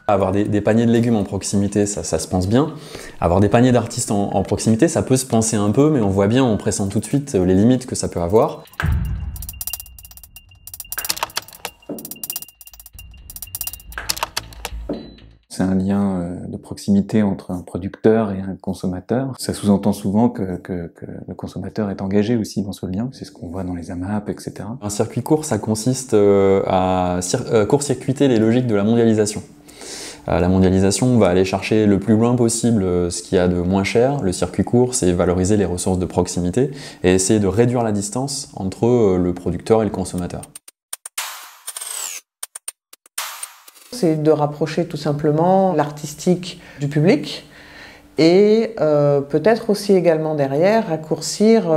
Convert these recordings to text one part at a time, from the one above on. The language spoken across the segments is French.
Avoir des paniers de légumes en proximité, ça se pense bien. Avoir des paniers d'artistes en proximité, ça peut se penser un peu, mais on voit bien, on pressent tout de suite les limites que ça peut avoir. C'est un lien de proximité entre un producteur et un consommateur. Ça sous-entend souvent que le consommateur est engagé aussi dans ce lien. C'est ce qu'on voit dans les AMAP, etc. Un circuit court, ça consiste à court-circuiter les logiques de la mondialisation. La mondialisation, on va aller chercher le plus loin possible ce qu'il y a de moins cher. Le circuit court, c'est valoriser les ressources de proximité et essayer de réduire la distance entre le producteur et le consommateur. C'est de rapprocher tout simplement l'artistique du public et peut-être aussi également derrière raccourcir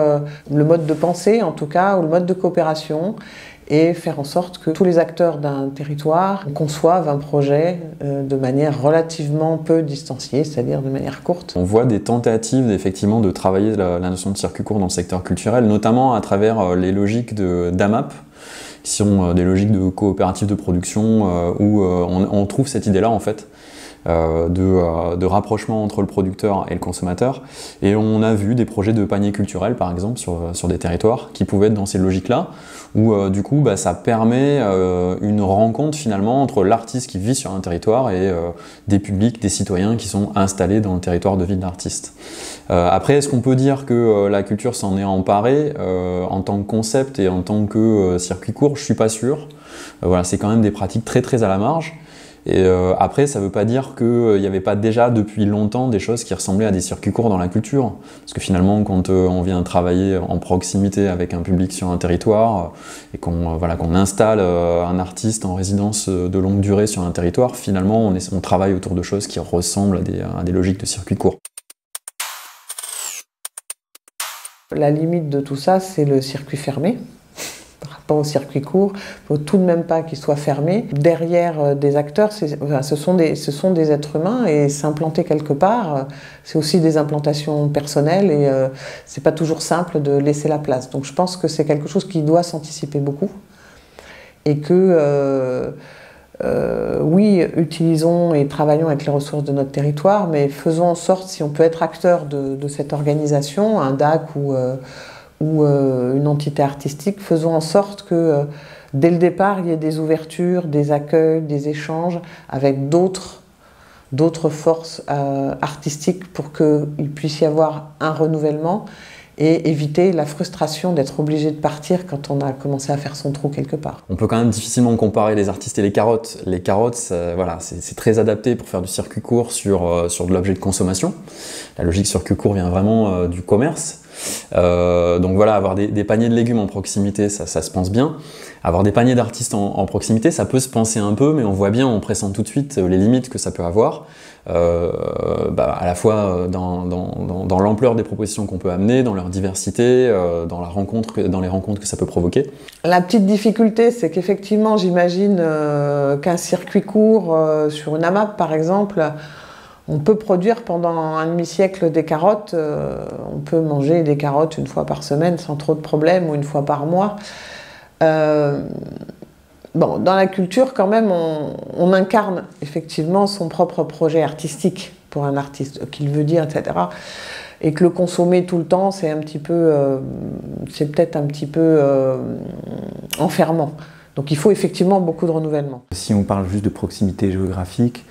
le mode de pensée en tout cas ou le mode de coopération et faire en sorte que tous les acteurs d'un territoire conçoivent un projet de manière relativement peu distanciée, c'est-à-dire de manière courte. On voit des tentatives effectivement de travailler la notion de circuit court dans le secteur culturel, notamment à travers les logiques d'AMAP, qui sont des logiques de coopératives de production où on trouve cette idée-là en fait. De rapprochement entre le producteur et le consommateur. Et on a vu des projets de panier culturel, par exemple, sur des territoires qui pouvaient être dans ces logiques-là, où du coup, ça permet une rencontre finalement entre l'artiste qui vit sur un territoire et des publics, des citoyens qui sont installés dans le territoire de vie de l'artiste. Après, est-ce qu'on peut dire que la culture s'en est emparée en tant que concept et en tant que circuit court? Je suis pas sûr. Voilà, c'est quand même des pratiques très à la marge. Et après, ça ne veut pas dire qu'il n'y avait pas déjà depuis longtemps des choses qui ressemblaient à des circuits courts dans la culture. Parce que finalement, quand on vient travailler en proximité avec un public sur un territoire et qu'on installe un artiste en résidence de longue durée sur un territoire, finalement, on travaille autour de choses qui ressemblent à des logiques de circuits courts. La limite de tout ça, c'est le circuit fermé. Pas au circuit court, il ne faut tout de même pas qu'il soit fermé. Derrière des acteurs, ce sont des êtres humains et s'implanter quelque part, c'est aussi des implantations personnelles et c'est pas toujours simple de laisser la place. Donc je pense que c'est quelque chose qui doit s'anticiper beaucoup et que oui, utilisons et travaillons avec les ressources de notre territoire, mais faisons en sorte, si on peut être acteur de cette organisation, un DAC ou une entité artistique, faisons en sorte que dès le départ, il y ait des ouvertures, des accueils, des échanges avec d'autres forces artistiques pour qu'il puisse y avoir un renouvellement et éviter la frustration d'être obligé de partir quand on a commencé à faire son trou quelque part. On peut quand même difficilement comparer les artistes et les carottes. Les carottes, voilà, c'est très adapté pour faire du circuit court sur de l'objet de consommation. La logique circuit court vient vraiment du commerce. Donc voilà, avoir des paniers de légumes en proximité, ça se pense bien. Avoir des paniers d'artistes en proximité, ça peut se penser un peu, mais on voit bien, on pressent tout de suite les limites que ça peut avoir. À la fois dans l'ampleur des propositions qu'on peut amener, dans leur diversité, dans les rencontres que ça peut provoquer. La petite difficulté, c'est qu'effectivement, j'imagine qu'un circuit court sur une AMAP, par exemple, on peut produire pendant un demi-siècle des carottes, on peut manger des carottes une fois par semaine sans trop de problèmes ou une fois par mois. Bon, dans la culture, quand même, on incarne effectivement son propre projet artistique pour un artiste, qu'il veut dire, etc. Et que le consommer tout le temps, c'est peut-être un petit peu enfermant. Donc il faut effectivement beaucoup de renouvellement. Si on parle juste de proximité géographique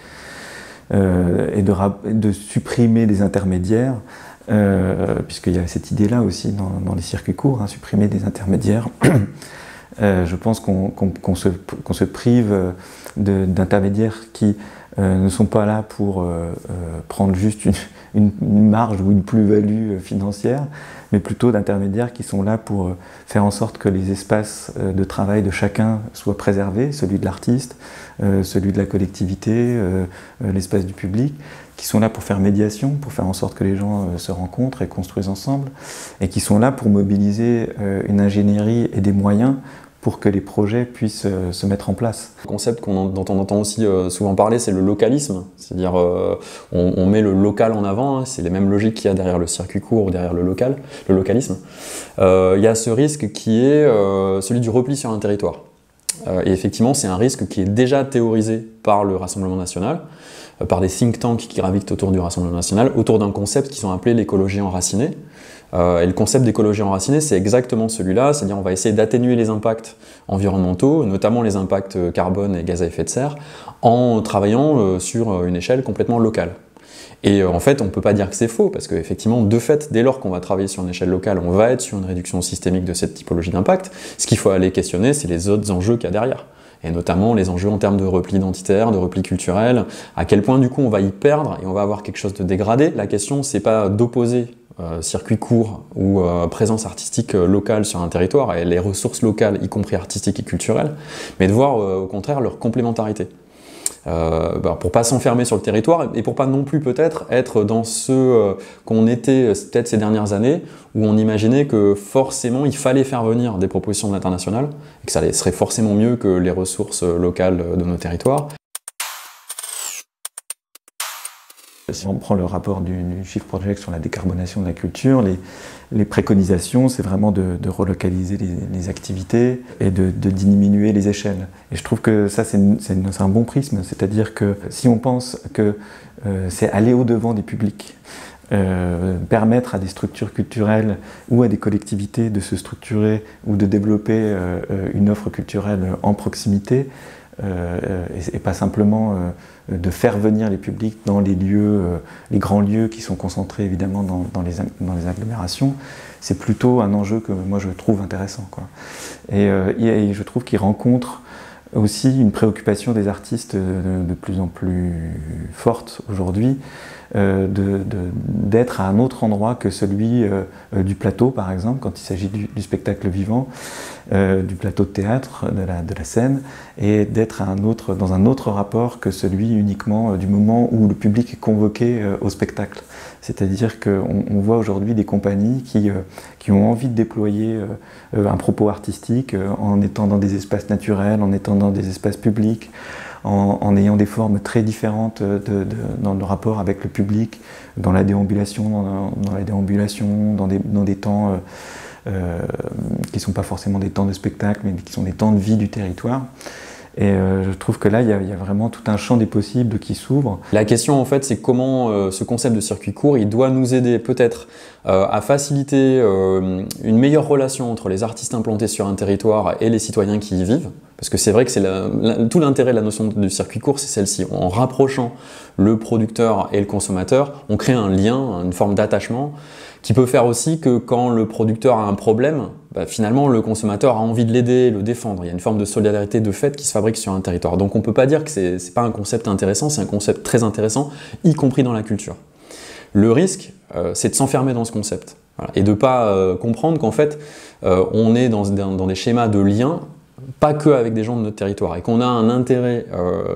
et de supprimer des intermédiaires, puisqu'il y a cette idée-là aussi dans les circuits courts, hein, supprimer des intermédiaires. Je pense qu'on se prive d'intermédiaires qui ne sont pas là pour prendre juste une marge ou une plus-value financière, mais plutôt d'intermédiaires qui sont là pour faire en sorte que les espaces de travail de chacun soient préservés, celui de l'artiste, celui de la collectivité, l'espace du public, qui sont là pour faire médiation, pour faire en sorte que les gens se rencontrent et construisent ensemble, et qui sont là pour mobiliser une ingénierie et des moyens pour que les projets puissent se mettre en place. Le concept dont on entend aussi souvent parler, c'est le localisme. C'est-à-dire on met le local en avant, hein, c'est les mêmes logiques qu'il y a derrière le circuit court ou derrière le localisme. Il y a ce risque qui est celui du repli sur un territoire. Et effectivement, c'est un risque qui est déjà théorisé par le Rassemblement national, par des think tanks qui gravitent autour du Rassemblement national, autour d'un concept qu'ils ont appelé l'écologie enracinée. Et le concept d'écologie enracinée, c'est exactement celui-là, c'est-à-dire on va essayer d'atténuer les impacts environnementaux, notamment les impacts carbone et gaz à effet de serre, en travaillant sur une échelle complètement locale. Et en fait, on ne peut pas dire que c'est faux, parce qu'effectivement, de fait, dès lors qu'on va travailler sur une échelle locale, on va être sur une réduction systémique de cette typologie d'impact. Ce qu'il faut aller questionner, c'est les autres enjeux qu'il y a derrière. Et notamment les enjeux en termes de repli identitaire, de repli culturel, à quel point du coup on va y perdre et on va avoir quelque chose de dégradé. La question, c'est pas d'opposer circuit court ou présence artistique locale sur un territoire et les ressources locales, y compris artistiques et culturelles, mais de voir au contraire leur complémentarité. Pour pas s'enfermer sur le territoire et pour pas non plus peut-être être dans ce qu'on était peut-être ces dernières années où on imaginait que forcément il fallait faire venir des propositions de l'international et que ça serait forcément mieux que les ressources locales de nos territoires. Si on prend le rapport du Shift Project sur la décarbonation de la culture, les préconisations, c'est vraiment de relocaliser les activités et de diminuer les échelles. Et je trouve que ça, c'est un bon prisme, c'est-à-dire que si on pense que c'est aller au-devant des publics, permettre à des structures culturelles ou à des collectivités de se structurer ou de développer une offre culturelle en proximité, et pas simplement de faire venir les publics dans les lieux, les grands lieux qui sont concentrés évidemment dans les agglomérations, c'est plutôt un enjeu que moi je trouve intéressant, quoi. Et je trouve qu'il rencontre aussi une préoccupation des artistes de plus en plus forte aujourd'hui, d'être à un autre endroit que celui du plateau, par exemple, quand il s'agit du spectacle vivant, du plateau de théâtre, de la scène, et d'être dans un autre rapport que celui uniquement du moment où le public est convoqué au spectacle. C'est-à-dire qu'on voit aujourd'hui des compagnies qui ont envie de déployer un propos artistique en étant dans des espaces naturels, en étant dans des espaces publics, en ayant des formes très différentes dans le rapport avec le public, dans la déambulation, dans des temps qui ne sont pas forcément des temps de spectacle, mais qui sont des temps de vie du territoire. Et je trouve que là, il y a vraiment tout un champ des possibles qui s'ouvre. La question, en fait, c'est comment ce concept de circuit court, il doit nous aider peut-être à faciliter une meilleure relation entre les artistes implantés sur un territoire et les citoyens qui y vivent. Parce que c'est vrai que c'est tout l'intérêt de la notion de circuit court, c'est celle-ci. En rapprochant le producteur et le consommateur, on crée un lien, une forme d'attachement, qui peut faire aussi que quand le producteur a un problème, finalement le consommateur a envie de l'aider, le défendre. Il y a une forme de solidarité de fait qui se fabrique sur un territoire. Donc on ne peut pas dire que c'est pas un concept intéressant, c'est un concept très intéressant, y compris dans la culture. Le risque, c'est de s'enfermer dans ce concept. Voilà. Et de ne pas comprendre qu'en fait, on est dans des schémas de liens, pas que avec des gens de notre territoire, et qu'on a un intérêt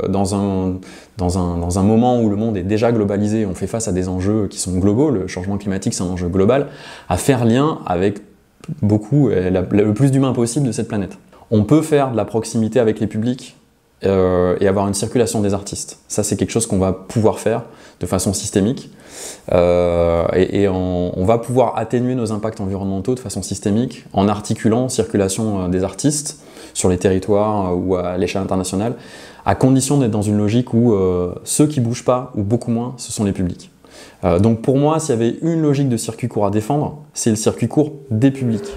dans un moment où le monde est déjà globalisé, on fait face à des enjeux qui sont globaux, le changement climatique c'est un enjeu global, à faire lien avec le plus d'humains possible de cette planète. On peut faire de la proximité avec les publics et avoir une circulation des artistes. Ça c'est quelque chose qu'on va pouvoir faire de façon systémique et on va pouvoir atténuer nos impacts environnementaux de façon systémique en articulant circulation des artistes sur les territoires ou à l'échelle internationale, à condition d'être dans une logique où ceux qui bougent pas, ou beaucoup moins, ce sont les publics. Donc pour moi, s'il y avait une logique de circuit court à défendre, c'est le circuit court des publics.